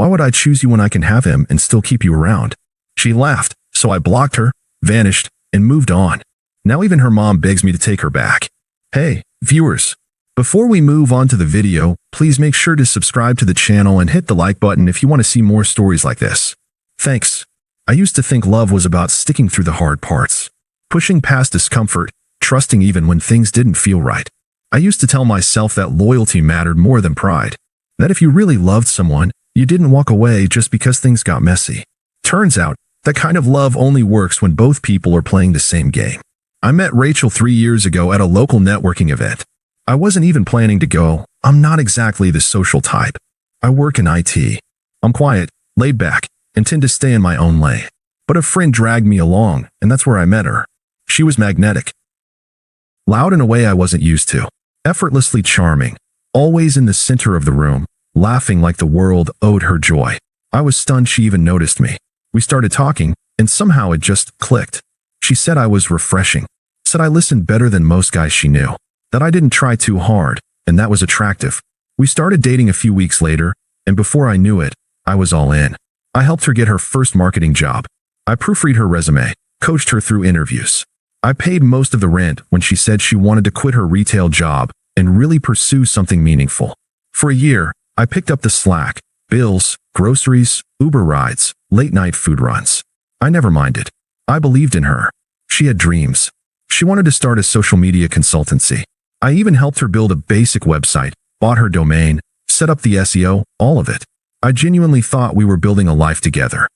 Why would I choose you when I can have him and still keep you around? She laughed, so I blocked her, vanished, and moved on. Now even her mom begs me to take her back. Hey, viewers. Before we move on to the video, please make sure to subscribe to the channel and hit the like button if you want to see more stories like this. Thanks. I used to think love was about sticking through the hard parts, pushing past discomfort, trusting even when things didn't feel right. I used to tell myself that loyalty mattered more than pride, that if you really loved someone, you didn't walk away just because things got messy. Turns out, that kind of love only works when both people are playing the same game. I met Rachel 3 years ago at a local networking event. I wasn't even planning to go. I'm not exactly the social type. I work in IT. I'm quiet, laid back, and tend to stay in my own lane. But a friend dragged me along, and that's where I met her. She was magnetic. Loud in a way I wasn't used to. Effortlessly charming. Always in the center of the room, laughing like the world owed her joy. I was stunned she even noticed me. We started talking, and somehow it just clicked. She said I was refreshing. Said I listened better than most guys she knew. That I didn't try too hard, and that was attractive. We started dating a few weeks later, and before I knew it, I was all in. I helped her get her first marketing job. I proofread her resume, coached her through interviews. I paid most of the rent when she said she wanted to quit her retail job and really pursue something meaningful. For a year, I picked up the slack, bills, groceries, Uber rides, late-night food runs. I never minded. I believed in her. She had dreams. She wanted to start a social media consultancy. I even helped her build a basic website, bought her domain, set up the SEO, all of it. I genuinely thought we were building a life together.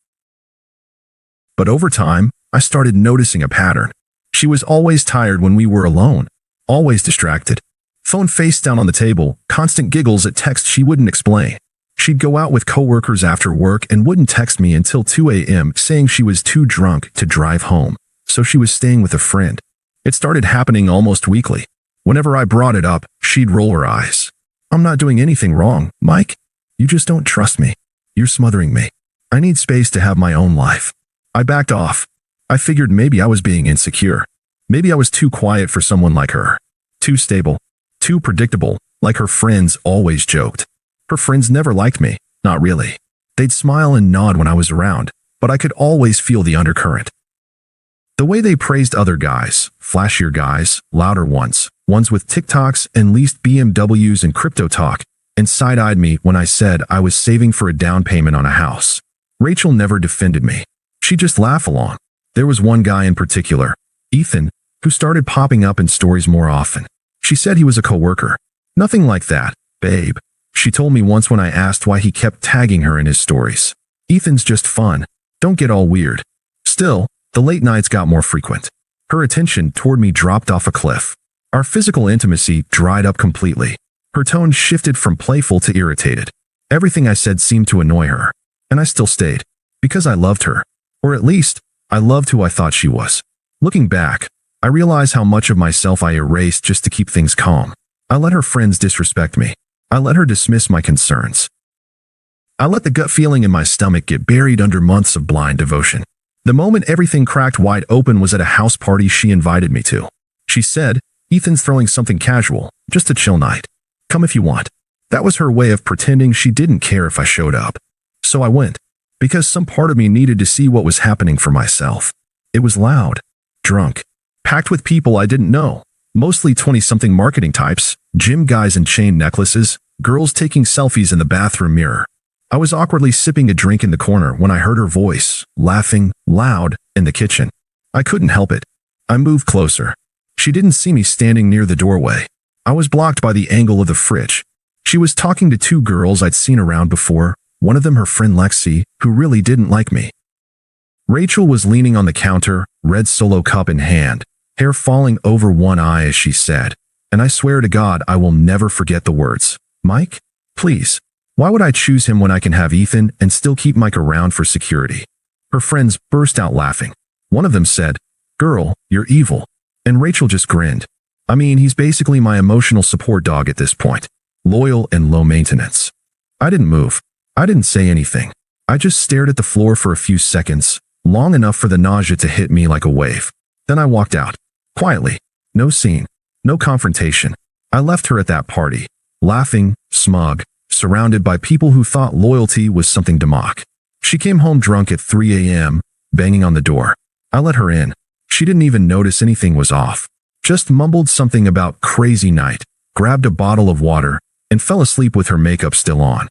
But over time, I started noticing a pattern. She was always tired when we were alone, always distracted. Phone face down on the table, constant giggles at texts she wouldn't explain. She'd go out with coworkers after work and wouldn't text me until 2 a.m. saying she was too drunk to drive home, so she was staying with a friend. It started happening almost weekly. Whenever I brought it up, she'd roll her eyes. I'm not doing anything wrong, Mike. You just don't trust me. You're smothering me. I need space to have my own life. I backed off. I figured maybe I was being insecure. Maybe I was too quiet for someone like her. Too stable. Too predictable, like her friends always joked. Her friends never liked me, not really. They'd smile and nod when I was around, but I could always feel the undercurrent. The way they praised other guys, flashier guys, louder ones with TikToks and leased BMWs and crypto talk, and side-eyed me when I said I was saving for a down payment on a house. Rachel never defended me. She just laughed along. There was one guy in particular, Ethan, who started popping up in stories more often. She said he was a coworker. Nothing like that, babe. She told me once when I asked why he kept tagging her in his stories. Ethan's just fun. Don't get all weird. Still, the late nights got more frequent. Her attention toward me dropped off a cliff. Our physical intimacy dried up completely. Her tone shifted from playful to irritated. Everything I said seemed to annoy her. And I still stayed. Because I loved her. Or at least, I loved who I thought she was. Looking back, I realize how much of myself I erased just to keep things calm. I let her friends disrespect me. I let her dismiss my concerns. I let the gut feeling in my stomach get buried under months of blind devotion. The moment everything cracked wide open was at a house party she invited me to. She said, Ethan's throwing something casual, just a chill night. Come if you want. That was her way of pretending she didn't care if I showed up. So I went, because some part of me needed to see what was happening for myself. It was loud, drunk, packed with people I didn't know, mostly 20-something marketing types, gym guys in chain necklaces, girls taking selfies in the bathroom mirror. I was awkwardly sipping a drink in the corner when I heard her voice, laughing, loud, in the kitchen. I couldn't help it. I moved closer. She didn't see me standing near the doorway. I was blocked by the angle of the fridge. She was talking to 2 girls I'd seen around before, one of them her friend Lexi, who really didn't like me. Rachel was leaning on the counter, red Solo cup in hand, hair falling over one eye as she said, and I swear to God I will never forget the words, Mike, please. Why would I choose him when I can have Ethan and still keep Mike around for security? Her friends burst out laughing. One of them said, girl, you're evil. And Rachel just grinned. I mean, he's basically my emotional support dog at this point. Loyal and low maintenance. I didn't move. I didn't say anything. I just stared at the floor for a few seconds, long enough for the nausea to hit me like a wave. Then I walked out. Quietly. No scene. No confrontation. I left her at that party, laughing, smug, surrounded by people who thought loyalty was something to mock. She came home drunk at 3 a.m., banging on the door. I let her in. She didn't even notice anything was off. Just mumbled something about crazy night, grabbed a bottle of water, and fell asleep with her makeup still on.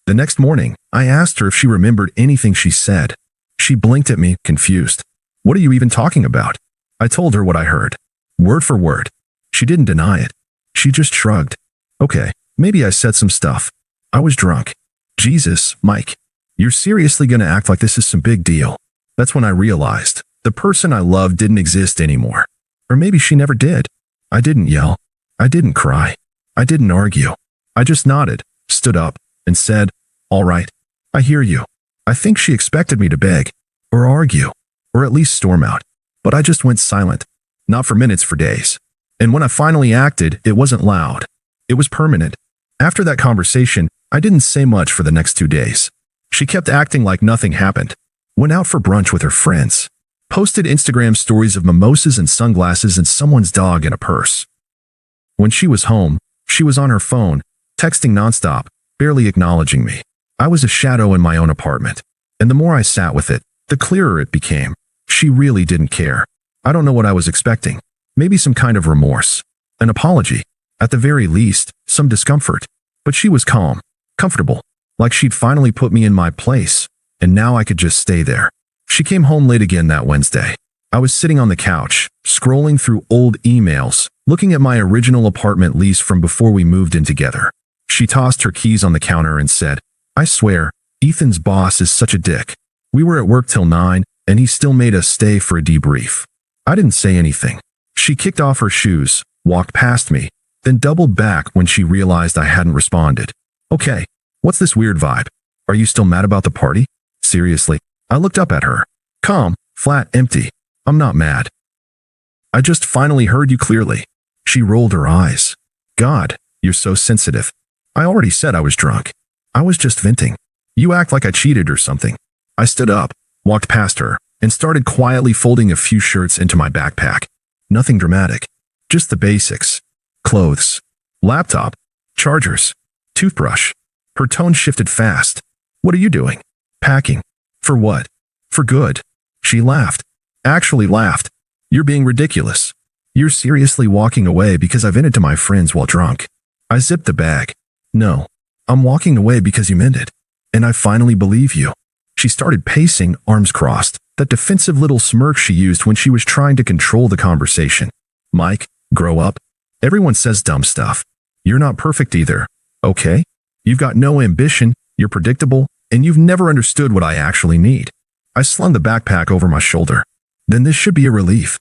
The next morning, I asked her if she remembered anything she said. She blinked at me, confused. What are you even talking about? I told her what I heard. Word for word. She didn't deny it. She just shrugged. Okay, maybe I said some stuff. I was drunk. Jesus, Mike. You're seriously gonna act like this is some big deal. That's when I realized the person I loved didn't exist anymore. Or maybe she never did. I didn't yell. I didn't cry. I didn't argue. I just nodded, stood up, and said, "All right. I hear you." I think she expected me to beg, or argue, or at least storm out. But I just went silent. Not for minutes, for days. And when I finally acted, it wasn't loud. It was permanent. After that conversation, I didn't say much for the next 2 days. She kept acting like nothing happened. Went out for brunch with her friends. Posted Instagram stories of mimosas and sunglasses and someone's dog in a purse. When she was home, she was on her phone, texting nonstop, barely acknowledging me. I was a shadow in my own apartment. And the more I sat with it, the clearer it became. She really didn't care. I don't know what I was expecting. Maybe some kind of remorse. An apology. At the very least, some discomfort. But she was calm, comfortable, like she'd finally put me in my place, and now I could just stay there. She came home late again that Wednesday. I was sitting on the couch, scrolling through old emails, looking at my original apartment lease from before we moved in together. She tossed her keys on the counter and said, "I swear, Ethan's boss is such a dick. We were at work till 9, and he still made us stay for a debrief." I didn't say anything. She kicked off her shoes, walked past me, then doubled back when she realized I hadn't responded. "Okay, what's this weird vibe? Are you still mad about the party?" Seriously, I looked up at her. Calm, flat, empty. "I'm not mad. I just finally heard you clearly." She rolled her eyes. "God, you're so sensitive. I already said I was drunk. I was just venting. You act like I cheated or something." I stood up, walked past her, and started quietly folding a few shirts into my backpack. Nothing dramatic. Just the basics. Clothes. Laptop. Chargers. Toothbrush. Her tone shifted fast. "What are you doing?" "Packing." "For what?" "For good." She laughed. Actually laughed. "You're being ridiculous. You're seriously walking away because I vented to my friends while drunk." I zipped the bag. "No. I'm walking away because you meant it. And I finally believe you." She started pacing, arms crossed, that defensive little smirk she used when she was trying to control the conversation. "Mike, grow up. Everyone says dumb stuff. You're not perfect either, okay? You've got no ambition, you're predictable, and you've never understood what I actually need." I slung the backpack over my shoulder. "Then this should be a relief."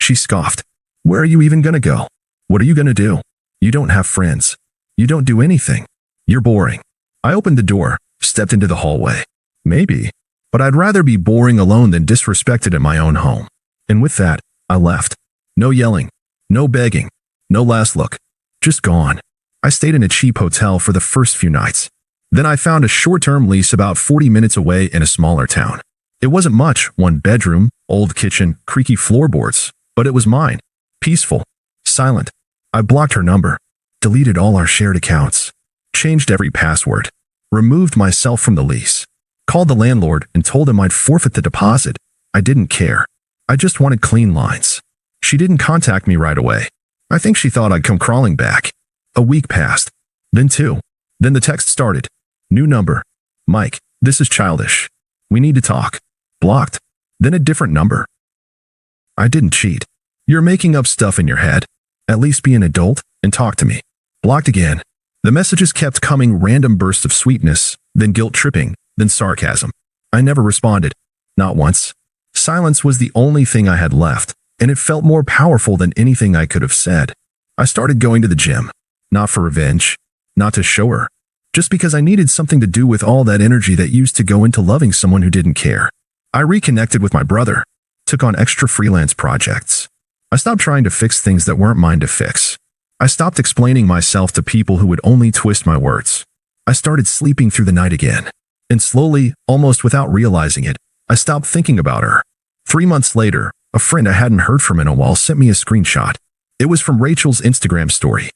She scoffed. "Where are you even gonna go? What are you gonna do? You don't have friends. You don't do anything. You're boring." I opened the door, stepped into the hallway. Maybe, but I'd rather be boring alone than disrespected in my own home. And with that, I left. No yelling, no begging, no last look. Just gone. I stayed in a cheap hotel for the first few nights. Then I found a short-term lease about 40 minutes away in a smaller town. It wasn't much, one bedroom, old kitchen, creaky floorboards, but it was mine. Peaceful, silent. I blocked her number, deleted all our shared accounts, changed every password, removed myself from the lease, called the landlord and told him I'd forfeit the deposit. I didn't care. I just wanted clean lines. She didn't contact me right away. I think she thought I'd come crawling back. A week passed. Then 2. Then the text started. New number. "Mike, this is childish. We need to talk." Blocked. Then a different number. I didn't cheat. "You're making up stuff in your head. At least be an adult and talk to me." Blocked again. The messages kept coming, random bursts of sweetness, then guilt-tripping, then sarcasm. I never responded. Not once. Silence was the only thing I had left, and it felt more powerful than anything I could have said. I started going to the gym. Not for revenge. Not to show her. Just because I needed something to do with all that energy that used to go into loving someone who didn't care. I reconnected with my brother. Took on extra freelance projects. I stopped trying to fix things that weren't mine to fix. I stopped explaining myself to people who would only twist my words. I started sleeping through the night again. And slowly, almost without realizing it, I stopped thinking about her. 3 months later, a friend I hadn't heard from in a while sent me a screenshot. It was from Rachel's Instagram story.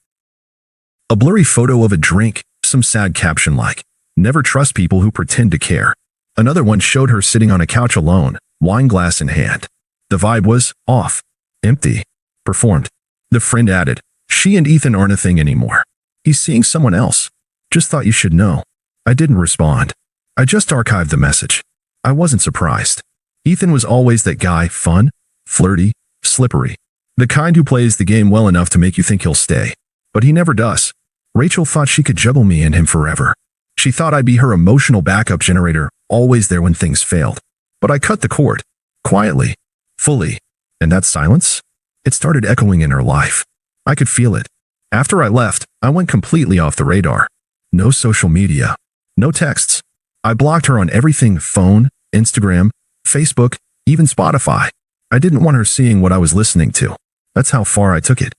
A blurry photo of a drink, some sad caption like, "Never trust people who pretend to care." Another one showed her sitting on a couch alone, wine glass in hand. The vibe was off, empty, performed. The friend added, "She and Ethan aren't a thing anymore. He's seeing someone else. Just thought you should know." I didn't respond. I just archived the message. I wasn't surprised. Ethan was always that guy, fun, flirty, slippery. The kind who plays the game well enough to make you think he'll stay. But he never does. Rachel thought she could juggle me and him forever. She thought I'd be her emotional backup generator, always there when things failed. But I cut the cord. Quietly. Fully. And that silence? It started echoing in her life. I could feel it. After I left, I went completely off the radar. No social media. No texts. I blocked her on everything: phone, Instagram, Facebook, even Spotify. I didn't want her seeing what I was listening to. That's how far I took it.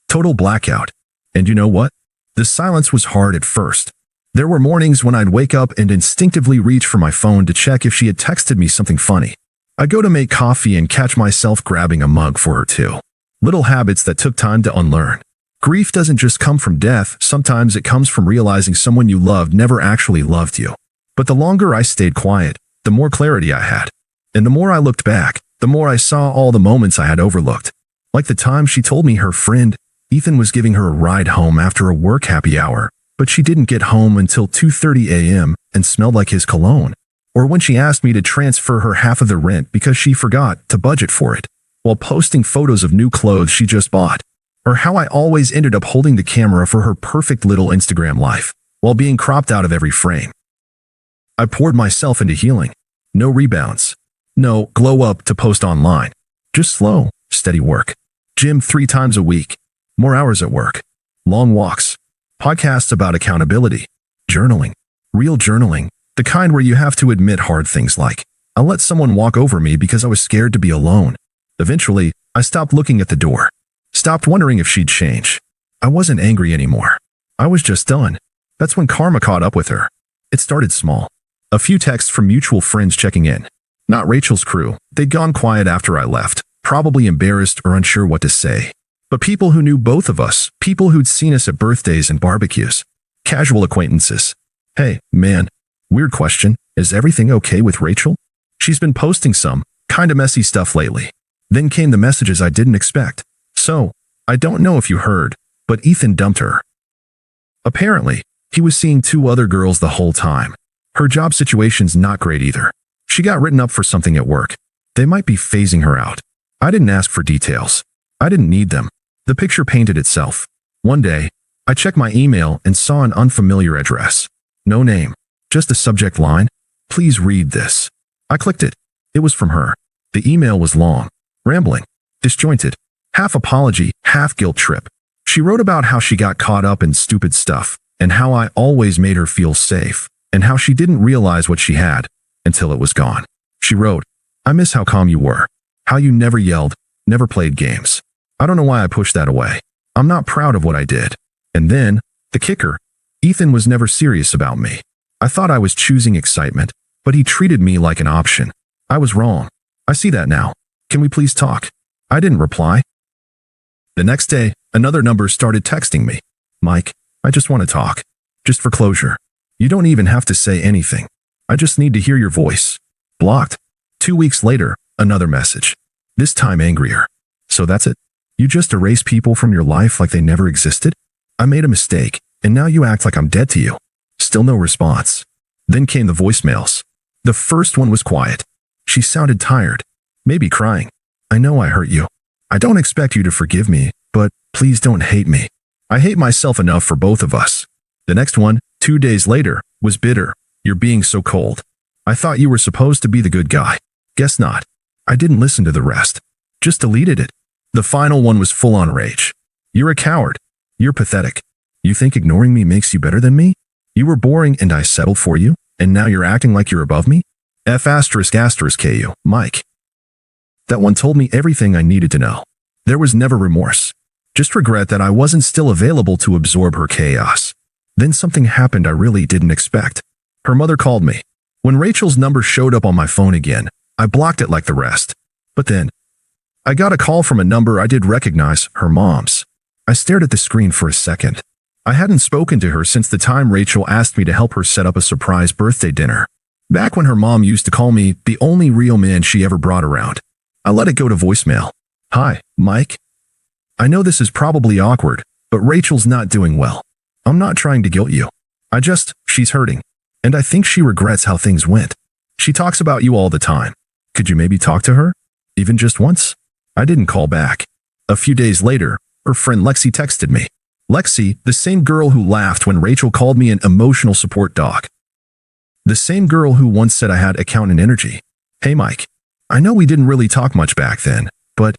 Total blackout. And you know what? The silence was hard at first. There were mornings when I'd wake up and instinctively reach for my phone to check if she had texted me something funny. I'd go to make coffee and catch myself grabbing a mug for her too. Little habits that took time to unlearn. Grief doesn't just come from death, sometimes it comes from realizing someone you loved never actually loved you. But the longer I stayed quiet, the more clarity I had. And the more I looked back, the more I saw all the moments I had overlooked. Like the time she told me her friend, Ethan, was giving her a ride home after a work happy hour, but she didn't get home until 2:30 a.m. and smelled like his cologne. Or when she asked me to transfer her half of the rent because she forgot to budget for it, while posting photos of new clothes she just bought. Or how I always ended up holding the camera for her perfect little Instagram life, while being cropped out of every frame. I poured myself into healing. No rebounds. No glow up to post online. Just slow, steady work. Gym 3 times a week. More hours at work. Long walks. Podcasts about accountability. Journaling. Real journaling. The kind where you have to admit hard things like, "I let someone walk over me because I was scared to be alone." Eventually, I stopped looking at the door. Stopped wondering if she'd change. I wasn't angry anymore. I was just done. That's when karma caught up with her. It started small. A few texts from mutual friends checking in. Not Rachel's crew. They'd gone quiet after I left, probably embarrassed or unsure what to say. But people who knew both of us, people who'd seen us at birthdays and barbecues. Casual acquaintances. "Hey, man. Weird question. Is everything okay with Rachel? She's been posting some kinda messy stuff lately." Then came the messages I didn't expect. "So, I don't know if you heard, but Ethan dumped her." Apparently, he was seeing 2 other girls the whole time. Her job situation's not great either. She got written up for something at work. They might be phasing her out. I didn't ask for details. I didn't need them. The picture painted itself. One day, I checked my email and saw an unfamiliar address. No name. Just a subject line. "Please read this." I clicked it. It was from her. The email was long, rambling, disjointed. Half apology, half guilt trip. She wrote about how she got caught up in stupid stuff, and how I always made her feel safe, and how she didn't realize what she had until it was gone. She wrote, "I miss how calm you were, how you never yelled, never played games. I don't know why I pushed that away. I'm not proud of what I did." And then, the kicker, Ethan was never serious about me. I thought I was choosing excitement, but he treated me like an option. I was wrong. I see that now. Can we please talk? I didn't reply. The next day, another number started texting me. "Mike, I just want to talk. Just for closure. You don't even have to say anything. I just need to hear your voice." Blocked. 2 weeks later, another message. This time angrier. "So that's it? You just erase people from your life like they never existed? I made a mistake, and now you act like I'm dead to you." Still no response. Then came the voicemails. The first one was quiet. She sounded tired. Maybe crying. "I know I hurt you. I don't expect you to forgive me, but please don't hate me. I hate myself enough for both of us." The next one, 2 days later, was bitter. "You're being so cold. I thought you were supposed to be the good guy. Guess not." I didn't listen to the rest. Just deleted it. The final one was full-on rage. "You're a coward. You're pathetic. You think ignoring me makes you better than me? You were boring and I settled for you, and now you're acting like you're above me? F***KU, Mike." That one told me everything I needed to know. There was never remorse. Just regret that I wasn't still available to absorb her chaos. Then something happened I really didn't expect. Her mother called me. When Rachel's number showed up on my phone again, I blocked it like the rest. But then, I got a call from a number I did recognize, her mom's. I stared at the screen for a second. I hadn't spoken to her since the time Rachel asked me to help her set up a surprise birthday dinner. Back when her mom used to call me the only real man she ever brought around. I let it go to voicemail. Hi, Mike. I know this is probably awkward, but Rachel's not doing well. I'm not trying to guilt you. She's hurting. And I think she regrets how things went. She talks about you all the time. Could you maybe talk to her? Even just once? I didn't call back. A few days later, her friend Lexi texted me. Lexi, the same girl who laughed when Rachel called me an emotional support dog. The same girl who once said I had accountant energy. Hey Mike, I know we didn't really talk much back then, but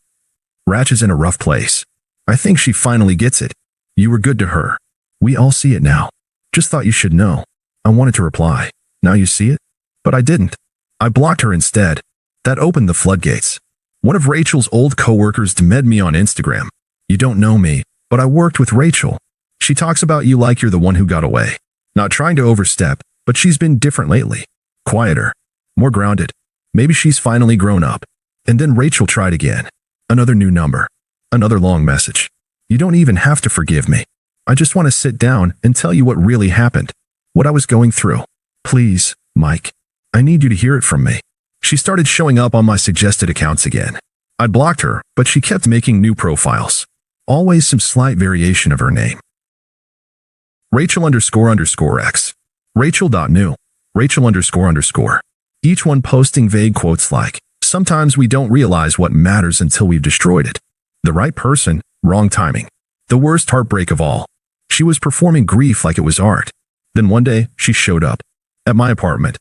Ratch is in a rough place. I think she finally gets it. You were good to her. We all see it now. Just thought you should know. I wanted to reply. Now you see it? But I didn't. I blocked her instead. That opened the floodgates. One of Rachel's old coworkers DM'd me on Instagram. You don't know me, but I worked with Rachel. She talks about you like you're the one who got away. Not trying to overstep, but she's been different lately. Quieter. More grounded. Maybe she's finally grown up. And then Rachel tried again. Another new number. Another long message. You don't even have to forgive me. I just want to sit down and tell you what really happened. What I was going through. Please, Mike. I need you to hear it from me. She started showing up on my suggested accounts again. I blocked her, but she kept making new profiles. Always some slight variation of her name. Rachel__X. Rachel.new. Rachel__. Each one posting vague quotes like, sometimes we don't realize what matters until we've destroyed it. The right person, wrong timing. The worst heartbreak of all. She was performing grief like it was art. Then one day, she showed up. At my apartment.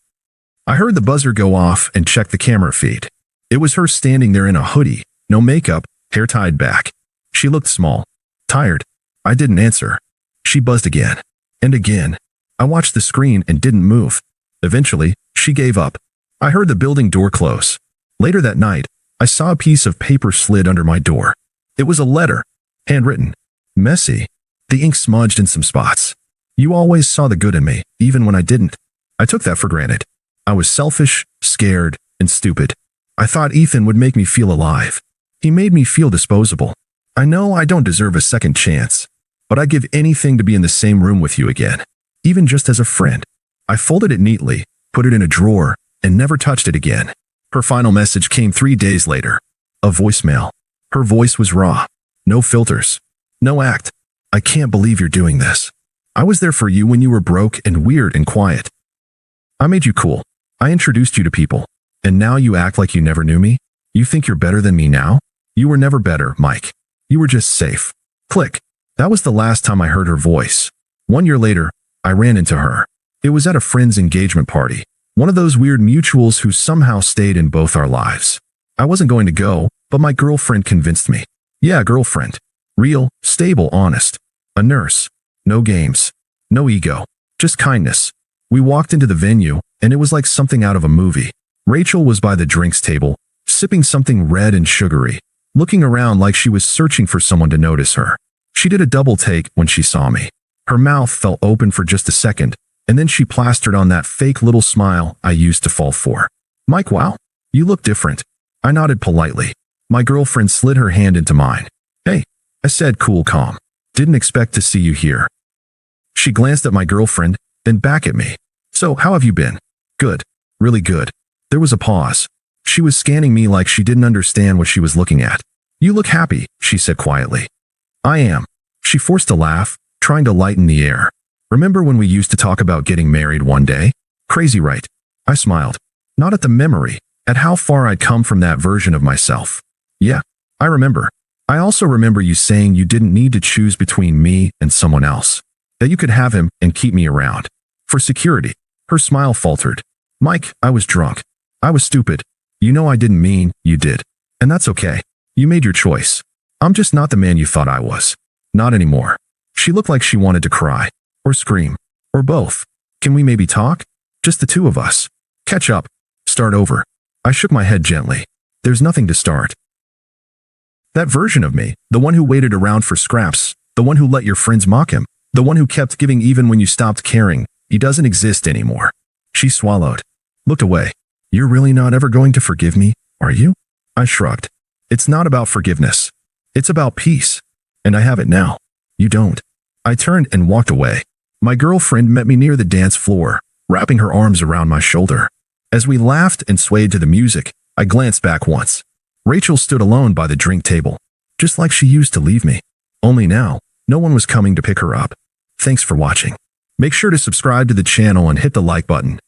I heard the buzzer go off and checked the camera feed. It was her standing there in a hoodie, no makeup, hair tied back. She looked small. Tired. I didn't answer. She buzzed again. And again. I watched the screen and didn't move. Eventually, she gave up. I heard the building door close. Later that night, I saw a piece of paper slid under my door. It was a letter. Handwritten. Messy. The ink smudged in some spots. You always saw the good in me, even when I didn't. I took that for granted. I was selfish, scared, and stupid. I thought Ethan would make me feel alive. He made me feel disposable. I know I don't deserve a second chance, but I'd give anything to be in the same room with you again, even just as a friend. I folded it neatly, put it in a drawer, and never touched it again. Her final message came 3 days later. A voicemail. Her voice was raw. No filters. No act. I can't believe you're doing this. I was there for you when you were broke and weird and quiet. I made you cool. I introduced you to people. And now you act like you never knew me? You think you're better than me now? You were never better, Mike. You were just safe. Click. That was the last time I heard her voice. 1 year later, I ran into her. It was at a friend's engagement party. One of those weird mutuals who somehow stayed in both our lives. I wasn't going to go, but my girlfriend convinced me. Yeah, girlfriend. Real, stable, honest. A nurse. No games. No ego. Just kindness. We walked into the venue, and it was like something out of a movie. Rachel was by the drinks table, sipping something red and sugary, looking around like she was searching for someone to notice her. She did a double take when she saw me. Her mouth fell open for just a second, and then she plastered on that fake little smile I used to fall for. Mike, wow, you look different. I nodded politely. My girlfriend slid her hand into mine. Hey, I said cool, calm. Didn't expect to see you here. She glanced at my girlfriend, then back at me. So, how have you been? Good. Really good. There was a pause. She was scanning me like she didn't understand what she was looking at. You look happy, she said quietly. I am. She forced a laugh, trying to lighten the air. Remember when we used to talk about getting married one day? Crazy, right? I smiled. Not at the memory, at how far I'd come from that version of myself. Yeah, I remember. I also remember you saying you didn't need to choose between me and someone else. That you could have him and keep me around. For security. Her smile faltered. Mike, I was drunk. I was stupid. You know I didn't mean, you did. And that's okay. You made your choice. I'm just not the man you thought I was. Not anymore. She looked like she wanted to cry. Or scream. Or both. Can we maybe talk? Just the two of us. Catch up. Start over. I shook my head gently. There's nothing to start. That version of me, the one who waited around for scraps, the one who let your friends mock him, the one who kept giving even when you stopped caring, he doesn't exist anymore. She swallowed. Looked away. You're really not ever going to forgive me, are you? I shrugged. It's not about forgiveness. It's about peace. And I have it now. You don't. I turned and walked away. My girlfriend met me near the dance floor, wrapping her arms around my shoulder. As we laughed and swayed to the music, I glanced back once. Rachel stood alone by the drink table, just like she used to leave me. Only now, no one was coming to pick her up. Thanks for watching. Make sure to subscribe to the channel and hit the like button.